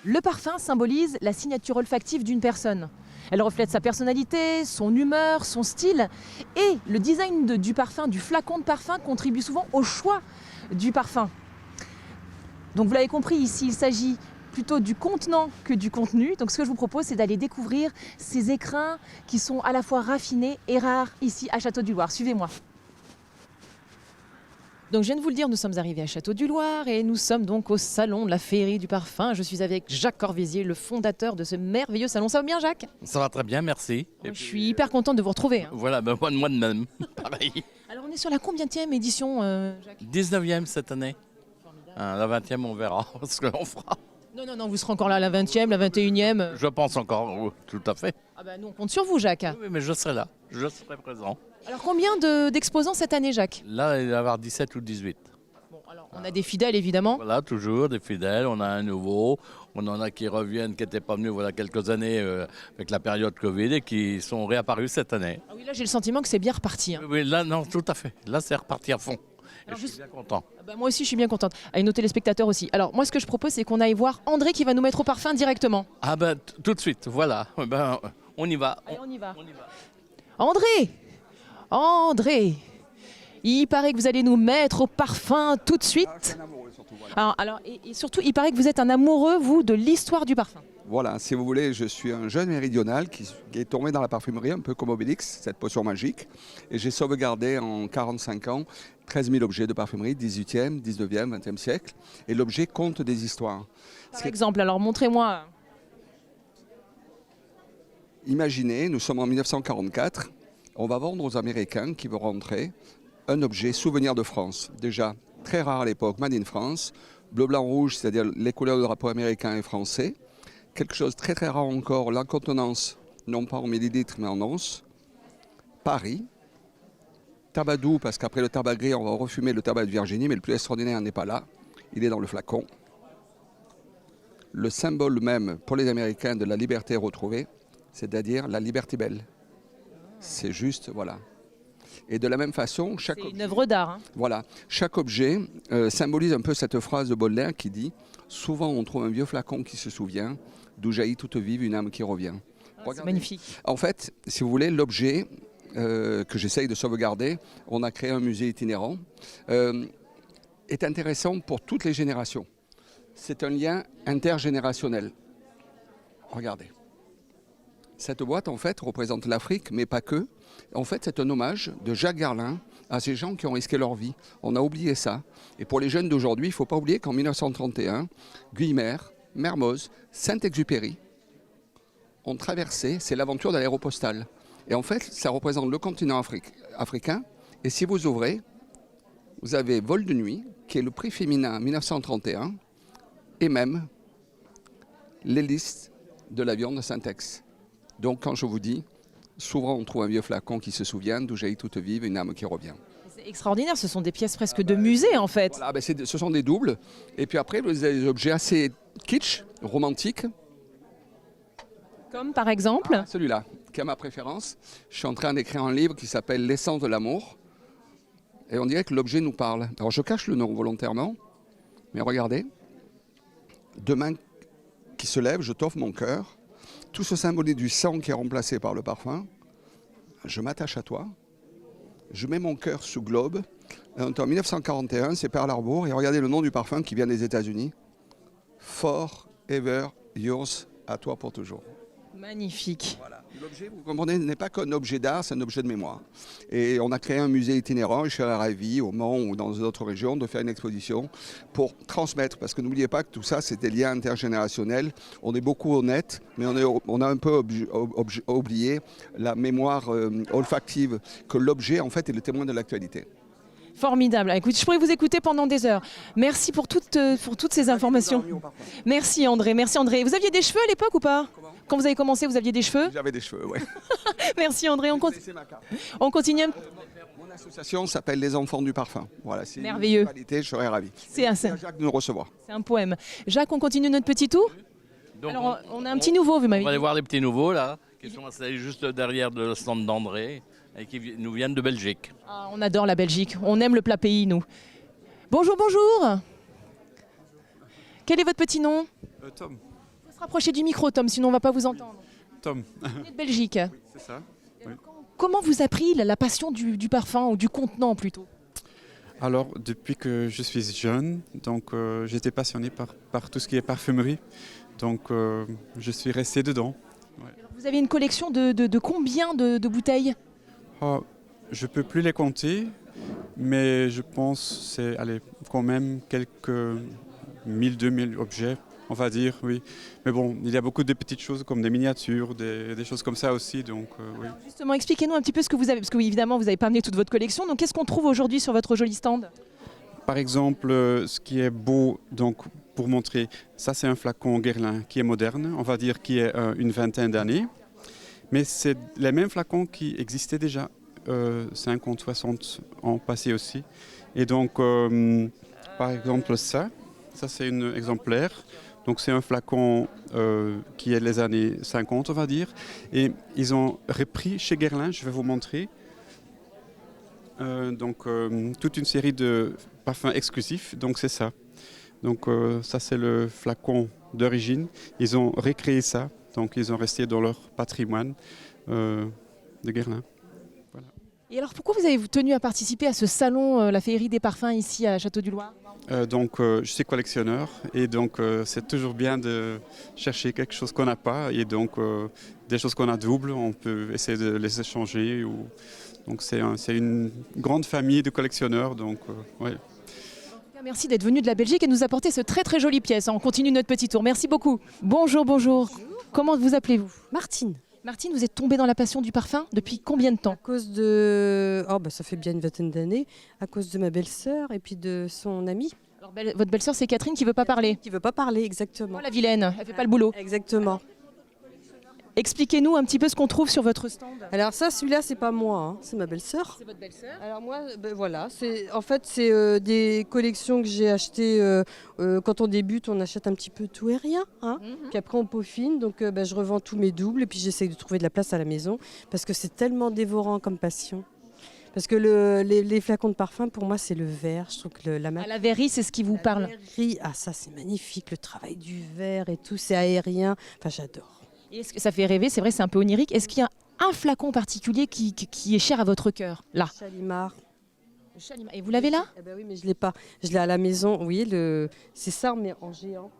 Le parfum symbolise la signature olfactive d'une personne. Elle reflète sa personnalité, son humeur, son style. Et le design du parfum, du flacon de parfum, contribue souvent au choix du parfum. Donc vous l'avez compris, ici il s'agit plutôt du contenant que du contenu. Donc ce que je vous propose, c'est d'aller découvrir ces écrins qui sont à la fois raffinés et rares ici à Château-du-Loir. Suivez-moi. Donc je viens de vous le dire, nous sommes arrivés à Château-du-Loir et nous sommes donc au salon de la féerie du parfum. Je suis avec Jacques Corvézier, le fondateur de ce merveilleux salon. Ça va bien, Jacques? Ça va très bien, merci. Je suis hyper contente de vous retrouver. Voilà, moi de même, pareil. Alors on est sur la combienième édition, Jacques? 19e cette année. La 20e, on verra ce qu'on fera. Non, vous serez encore là la 20e, la 21e. Je pense encore, oui, tout à fait. Ah bah nous on compte sur vous, Jacques. Oui, mais je serai là, je serai présent. Alors combien d'exposants cette année, Jacques? Là, il va y avoir 17 ou 18. Bon, alors on a des fidèles évidemment. Voilà, toujours des fidèles, on a un nouveau. On en a qui reviennent, qui n'étaient pas venus voilà quelques années avec la période Covid et qui sont réapparus cette année. Ah oui, là j'ai le sentiment que c'est bien reparti. Hein. Oui, là, non, tout à fait. Là, c'est reparti à fond. Et je suis bien content. Ah bah moi aussi, je suis bien contente. Et nos téléspectateurs aussi. Alors, moi, ce que je propose, c'est qu'on aille voir André qui va nous mettre au parfum directement. Ah ben, tout de suite, voilà. Ben, on y va. Allez, on y va. André, il paraît que vous allez nous mettre au parfum tout de suite. Alors, et surtout, il paraît que vous êtes un amoureux, vous, de l'histoire du parfum. Voilà, si vous voulez, je suis un jeune méridional qui est tombé dans la parfumerie, un peu comme Obélix, cette potion magique. Et j'ai sauvegardé en 45 ans 13 000 objets de parfumerie, 18e, 19e, 20e siècle. Et l'objet compte des histoires. Par exemple, alors montrez-moi. Imaginez, nous sommes en 1944, on va vendre aux Américains qui vont rentrer un objet souvenir de France. Déjà très rare à l'époque, Made in France, bleu, blanc, rouge, c'est-à-dire les couleurs de drapeau américain et français. Quelque chose de très très rare encore, la contenance, non pas en millilitres mais en onces. Paris. Tabac doux, parce qu'après le tabac gris, on va refumer le tabac de Virginie, mais le plus extraordinaire n'est pas là. Il est dans le flacon. Le symbole même pour les Américains de la liberté retrouvée, c'est-à-dire la liberté belle. C'est juste, voilà. Et de la même façon, c'est une œuvre d'art. Hein. Voilà, chaque objet symbolise un peu cette phrase de Baudelaire qui dit « Souvent on trouve un vieux flacon qui se souvient, d'où jaillit toute vive une âme qui revient. » C'est magnifique. En fait, si vous voulez, l'objet que j'essaye de sauvegarder, on a créé un musée itinérant, est intéressant pour toutes les générations. C'est un lien intergénérationnel. Regardez. Cette boîte, en fait, représente l'Afrique, mais pas que. En fait, c'est un hommage de Jacques Garlin à ces gens qui ont risqué leur vie. On a oublié ça. Et pour les jeunes d'aujourd'hui, il ne faut pas oublier qu'en 1931, Guimer, Mermoz, Saint-Exupéry ont traversé, c'est l'aventure de l'aéropostale. Et en fait, ça représente le continent africain. Et si vous ouvrez, vous avez Vol de nuit, qui est le prix féminin 1931, et même l'hélice de l'avion de Saint-Ex. Donc quand je vous dis, souvent on trouve un vieux flacon qui se souvient, d'où jaillit toute vive une âme qui revient. C'est extraordinaire, ce sont des pièces presque de musée en fait. Voilà, ben ce sont des doubles. Et puis après, vous avez des objets assez kitsch, romantiques. Comme par exemple celui-là, qui est ma préférence. Je suis en train d'écrire un livre qui s'appelle L'essence de l'amour. Et on dirait que l'objet nous parle. Alors je cache le nom volontairement, mais regardez. Deux mains qui se lèvent, je t'offre mon cœur. Tout ce symbolise du sang qui est remplacé par le parfum. Je m'attache à toi. Je mets mon cœur sous globe. En 1941, c'est Pearl Harbor. Et regardez le nom du parfum qui vient des États-Unis. Forever yours, à toi pour toujours. Magnifique. Voilà. L'objet, vous comprenez, n'est pas qu'un objet d'art, c'est un objet de mémoire. Et on a créé un musée itinérant, je serais ravi, au Mans ou dans d'autres régions, de faire une exposition pour transmettre. Parce que n'oubliez pas que tout ça, c'est des liens intergénérationnels. On est beaucoup honnête, mais on a un peu oublié la mémoire olfactive, que l'objet, en fait, est le témoin de l'actualité. Formidable. Écoute, je pourrais vous écouter pendant des heures. Merci pour toutes ces informations. Merci André, merci André. Vous aviez des cheveux à l'époque ou pas? Quand vous avez commencé, vous aviez des cheveux? J'avais des cheveux, oui. Merci André. On continue. Mon association s'appelle Les Enfants du Parfum. Voilà, c'est merveilleux. Je serais ravi. C'est Jacques de nous recevoir. C'est un poème. Jacques, on continue notre petit tour? Donc, alors, on a un petit nouveau, vous m'avez dit. On va aller voir les petits nouveaux, là, qui sont installés juste derrière le stand d'André et qui nous viennent de Belgique. Ah, on adore la Belgique. On aime le plat pays, nous. Bonjour, bonjour. Quel est votre petit nom? Tom. Rapprochez du micro, Tom, sinon on ne va pas vous entendre. Tom, Vous êtes de Belgique. c'est ça. Oui. Comment vous a pris la passion du parfum, ou du contenant plutôt? Alors, depuis que je suis jeune, donc j'étais passionné par tout ce qui est parfumerie. Donc, je suis resté dedans. Vous avez une collection de combien de bouteilles? Oh, je ne peux plus les compter, mais je pense que c'est allez, quand même quelques 1000-2000 objets, on va dire, oui. Mais bon, il y a beaucoup de petites choses comme des miniatures, des choses comme ça aussi. Donc, oui. Justement, expliquez-nous un petit peu ce que vous avez, parce que oui, évidemment, vous n'avez pas amené toute votre collection. Donc, qu'est-ce qu'on trouve aujourd'hui sur votre joli stand? Par exemple, ce qui est beau, donc pour montrer, ça c'est un flacon Guerlain qui est moderne, on va dire qui est une vingtaine d'années. Mais c'est les mêmes flacons qui existaient déjà 50, 60 ans passés aussi. Et donc, par exemple, ça c'est un exemplaire. Donc c'est un flacon qui est les années 50, on va dire. Et ils ont repris chez Guerlain, je vais vous montrer. Toute une série de parfums exclusifs, donc c'est ça. Donc ça c'est le flacon d'origine. Ils ont recréé ça, donc ils ont resté dans leur patrimoine de Guerlain. Voilà. Et alors, pourquoi vous avez tenu à participer à ce salon, la féerie des parfums, ici à Château-du-Loir? Je suis collectionneur et donc c'est toujours bien de chercher quelque chose qu'on n'a pas et donc des choses qu'on a doubles, on peut essayer de les échanger. Donc c'est une grande famille de collectionneurs. Donc, ouais. Merci d'être venu de la Belgique et de nous apporter ce très très jolie pièce. On continue notre petit tour. Merci beaucoup. Bonjour, bonjour. Comment vous appelez-vous? Martine. Martine, vous êtes tombée dans la passion du parfum depuis combien de temps? À cause de... ça fait bien une vingtaine d'années. À cause de ma belle-sœur et puis de son amie. Alors, votre belle-sœur, c'est Catherine qui ne veut pas parler. Qui ne veut pas parler, exactement. Oh, la vilaine, elle ne fait pas le boulot. Exactement. Expliquez-nous un petit peu ce qu'on trouve sur votre stand. Alors ça, celui-là, c'est pas moi, hein, c'est ma belle-sœur. C'est votre belle-sœur. Alors moi, voilà, c'est des collections que j'ai achetées quand on débute, on achète un petit peu tout et rien, hein. Puis après on peaufine, donc je revends tous mes doubles et puis j'essaye de trouver de la place à la maison parce que c'est tellement dévorant comme passion. Parce que les flacons de parfum, pour moi, c'est le verre. Je trouve que la verrerie, c'est ce qui vous parle. Verrerie, ça c'est magnifique, le travail du verre et tout, c'est aérien. Enfin, j'adore. Et est-ce que ça fait rêver? C'est vrai, c'est un peu onirique. Est-ce qu'il y a un flacon particulier qui est cher à votre cœur? Là. Chalimar. Et vous l'avez là? Eh ben oui, mais je l'ai pas. Je l'ai à la maison. Vous voyez, c'est ça, mais en géant.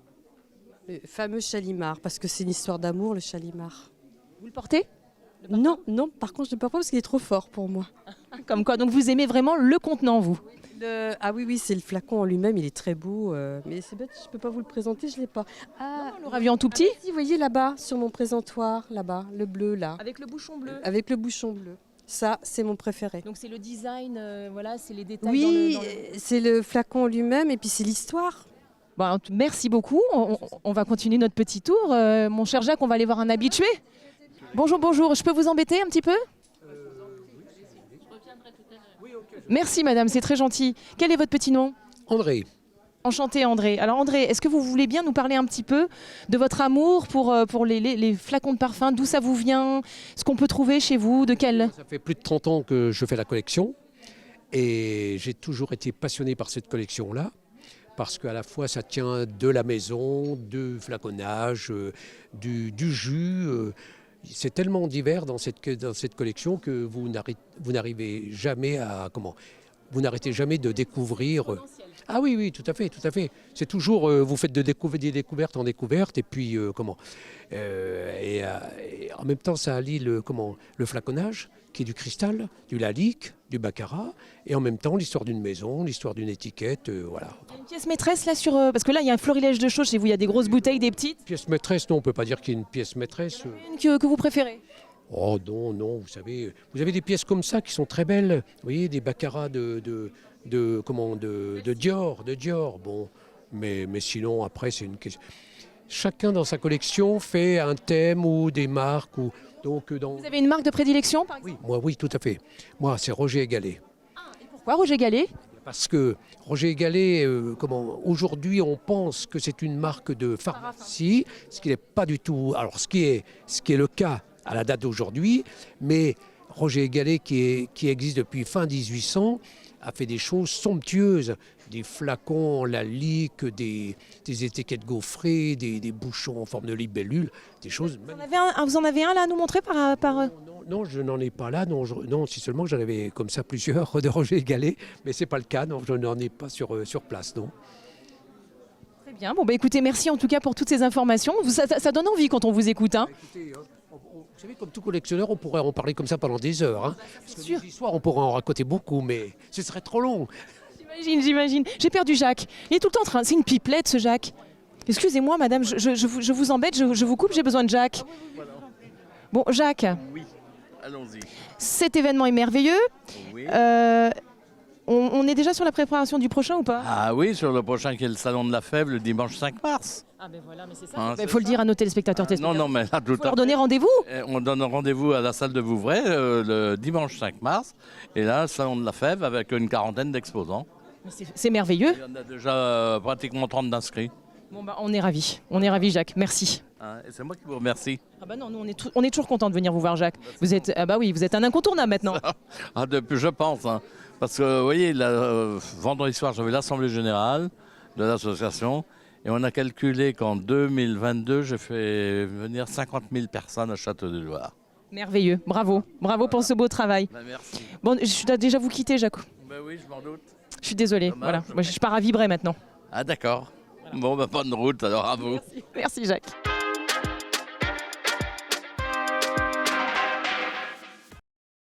Le fameux Chalimar, parce que c'est une histoire d'amour, le Chalimar. Vous le portez? Non, par contre, je ne le porte pas parce qu'il est trop fort pour moi. Comme quoi, donc vous aimez vraiment le contenant, vous? Ah oui, c'est le flacon en lui-même, il est très beau. Mais c'est bête, je ne peux pas vous le présenter, je ne l'ai pas. Ah, on l'aura vu en tout petit? Si, vous voyez là-bas, sur mon présentoir, là-bas, le bleu, là. Avec le bouchon bleu? Avec le bouchon bleu. Ça, c'est mon préféré. Donc c'est le design, voilà, c'est les détails. Oui, c'est le flacon lui-même et puis c'est l'histoire. Bon, merci beaucoup. On va continuer notre petit tour. Mon cher Jacques, on va aller voir un habitué. Bonjour, bonjour. Je peux vous embêter un petit peu? Merci madame, c'est très gentil. Quel est votre petit nom? André. Enchanté André. Alors André, est-ce que vous voulez bien nous parler un petit peu de votre amour pour les flacons de parfum? D'où ça vous vient? Ce qu'on peut trouver chez vous? De quel? Ça fait plus de 30 ans que je fais la collection et j'ai toujours été passionné par cette collection-là parce qu'à la fois ça tient de la maison, du flaconnage, du jus. C'est tellement divers dans cette collection que vous n'arrivez jamais à... Vous n'arrêtez jamais de découvrir... Ah oui, tout à fait. C'est toujours... vous faites des découvertes en découvertes et puis... et en même temps, ça allie le flaconnage, qui est du cristal, du lalique, du baccarat, et en même temps l'histoire d'une maison, l'histoire d'une étiquette, voilà. Il y a une pièce maîtresse là sur... parce que là, il y a un florilège de choses chez vous, il y a des grosses bouteilles, des petites. Pièce maîtresse, non, on ne peut pas dire qu'il y a une pièce maîtresse. Une que vous préférez? Oh non, vous savez, vous avez des pièces comme ça qui sont très belles. Vous voyez, des baccarats de Dior, bon. Mais sinon, après, c'est une question... Chacun dans sa collection fait un thème ou des marques. Vous avez une marque de prédilection, par exemple? Oui, tout à fait. Moi, c'est Roger Gallet. Ah, et pourquoi Roger Gallet? Parce que Roger Gallet, aujourd'hui, on pense que c'est une marque de pharmacie, ce qui n'est pas du tout... Alors, ce qui est le cas à la date d'aujourd'hui, mais Roger Gallet, qui existe depuis fin 1800, a fait des choses somptueuses, des flacons en lalique, des étiquettes gaufrées, des bouchons en forme de libellule, des choses... Vous en avez un là à nous montrer par... Non, je n'en ai pas là. Non, si seulement que j'en avais comme ça plusieurs de Roger Gallet, mais c'est pas le cas. Non, je n'en ai pas sur place, non. Très bien. Bon, bah écoutez, merci en tout cas pour toutes ces informations. Ça donne envie quand on vous écoute. Hein. Écoutez, vous savez, comme tout collectionneur, on pourrait en parler comme ça pendant des heures. Hein, parce que des histoires, on pourrait en raconter beaucoup, mais ce serait trop long. J'imagine. J'ai perdu Jacques. Il est tout le temps en train... C'est une pipelette, ce Jacques. Excusez-moi, madame, je vous embête, je vous coupe, j'ai besoin de Jacques. Bon, Jacques. Oui, allons-y. Cet événement est merveilleux. Oui. On est déjà sur la préparation du prochain ou pas? Ah oui, sur le prochain qui est le Salon de la Fève, le dimanche 5 mars. Ah ben voilà, mais c'est ça. Hein, Il faut le dire à nos téléspectateurs. Non, mais là, tout Il faut leur donner rendez-vous. On donne rendez-vous à la salle de Vouvray le dimanche 5 mars. Et là, le Salon de la Fève avec une quarantaine d'exposants. C'est merveilleux. Il y en a déjà pratiquement 30 d'inscrits. Bon bah on est ravis, Jacques, merci. Hein, et c'est moi qui vous remercie. Ah bah non, nous on est toujours contents de venir vous voir, Jacques. Vous êtes un incontournable maintenant. Ah, depuis, je pense. Hein. Parce que, vous voyez, vendredi soir, j'avais l'Assemblée Générale de l'association. Et on a calculé qu'en 2022, j'ai fait venir 50 000 personnes à Château-de-Loire. Merveilleux, bravo pour ce beau travail. Ben, merci. Bon, je dois déjà vous quitter, Jacques. Ben oui, je m'en doute. Je suis désolée, Dommage, voilà. Moi, je pars à Vibray maintenant. Ah d'accord. Voilà. Bon, ben, bonne route alors à vous. Merci Jacques.